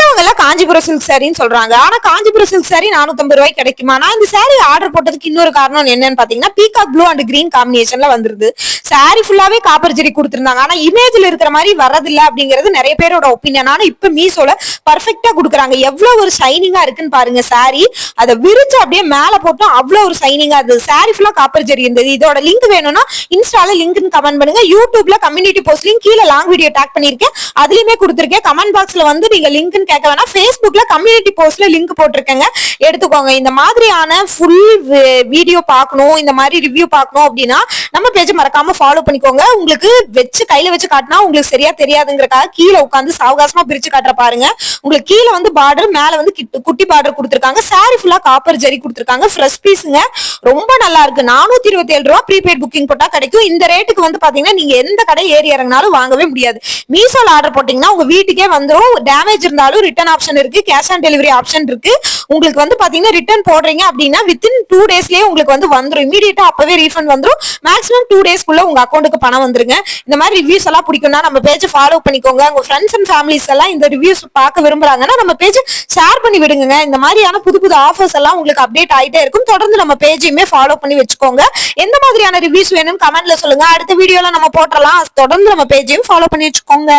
சிலவங்க எல்லாம் காஞ்சிபுரம் சில்க் சாரின்னு சொல்றாங்க. ஆனா காஞ்சிபுரம் சில்க் சாரி 450 ரூபாய்க்கு கிடைக்குமா? நான் இந்த சாரி ஆர்டர் போட்டதுக்கு இன்னொரு காரணம் என்னன்னு பாத்தீங்கன்னா, பீகாக் ப்ளூ அண்ட் கிரீன் காம்பினேஷன்ல வந்துருது. சாரி ஃபுல்லாவே காப்பர் ஜெரி கொடுத்திருந்தாங்க. ஆனா இமேஜ்ல இருக்கிற மாதிரி வரதில்ல அப்படிங்கிறது நிறைய பேரோட ஒப்பீனியன். ஆனா இப்ப மீஷோல பர்ஃபெக்டா கொடுக்குறாங்க. எவ்வளவு ஒரு ஷைனிங்கா இருக்குன்னு பாருங்க சாரி. அதை விரிச்சு அப்படியே மேல போட்டோம், அவ்வளவு ஒரு ஷைனிங்கா இருந்தது. சாரி ஃபுல்லா காப்பர் ஜெரி இருந்தது. இதோட லிங்க் வேணும்னா இன்ஸ்டால லிங்க் கமெண்ட் பண்ணுங்க. யூடியூப்ல கம்யூனிட்டி போஸ்ட்லயும் கீழே லாங் வீடியோ டாக் பண்ணிருக்கேன், அதுலயுமே கொடுத்திருக்கேன். கமெண்ட் பாக்ஸ்ல வந்து நீங்க லிங்க் கேட்க வேணாம், Facebookல கம்யூனிட்டி போஸ்ட்ல லிங்க் போட்டிருக்கேங்க, எடுத்துக்கோங்க. இந்த மாதிரியான ஃபுல் வீடியோ பார்க்கணும், இந்த மாதிரி ரிவ்யூ பார்க்கணும் அப்படின்னா நம்ம பேஜ் மறக்காம ஃபாலோ பண்ணிக்கோங்க. உங்களுக்கு வச்சு கையில வச்சு காட்டினா உங்களுக்கு சரியா தெரியாதுங்கிறக்காக கீழே உட்காந்து சாவகாசமா பிரிச்சு காட்டுற பாருங்க. உங்களுக்கு கீழே வந்து பார்டர், மேல வந்து குட்டி பார்டர் கொடுத்திருக்காங்க. சாரி ஃபுல்லா காப்பர் ஜெரி கொடுத்திருக்காங்க. ஃப்ரெஷ் பீஸுங்க, ரொம்ப நல்லா இருக்கு. 427 ரூபாய் ப்ரீபெய்ட் புக்கிங் போட்டா கிடைக்கும். இந்த ரேட்டுக்கு வந்து பாத்தீங்கன்னா நீங்க எந்த கடை ஏறி இறங்கினாலும் வாங்கவே முடியாது. மீஷோல ஆர்டர் போட்டீங்கன்னா உங்க வீட்டுக்கே வந்துடும். டேமேஜ் இருந்தாலும் ரிட்டர்ன் ஆப்ஷன் இருக்கு, கேஷ் ஆன் டெலிவரி ஆப்ஷன் இருக்கு. உங்களுக்கு வந்து பாத்தீங்கன்னா ரிட்டர்ன் போடுறீங்க அப்படின்னா வித்தின் 2 டேஸ்லயே உங்களுக்கு வந்து வந்துடும். இமீடியட்டா அப்பவே ரீஃபண்ட் வந்துடும். மேக்ஸிமம் 2 டேஸ்க்குள்ள உங்க அக்கௌண்ட்டுக்கு பணம் வந்துருங்க. இந்த மாதிரி ரிவ்யூஸ் எல்லாம் பிடிக்கும்னா நம்ம பேஜ் ஃபாலோ பண்ணிக்கோங்க. உங்க ஃப்ரெண்ட்ஸ் அண்ட் ஃபேமிலிஸ் எல்லாம் இந்த ரிவ்யூஸ் பார்க்க விரும்புறாங்கன்னா நம்ம பேஜ் ஷேர் பண்ணி விடுங்க. இந்த மாதிரியான புது புது ஆஃபர்ஸ் எல்லாம் உங்களுக்கு அப்டேட் ஆயிட்டே இருக்கும். தொடர்ந்து நம்ம பேஜையுமே ஃபாலோ பண்ணி வச்சுக்கோங்க. எந்த மாதிரியான ரிவ்யூஸ் வேணும்னு கமெண்ட்ல சொல்லுங்க. அடுத்த வீடியோல நம்ம போட்டலாம். தொடர்ந்து நம்ம பேஜையும் ஃபாலோ பண்ணி வச்சுக்கோங்க.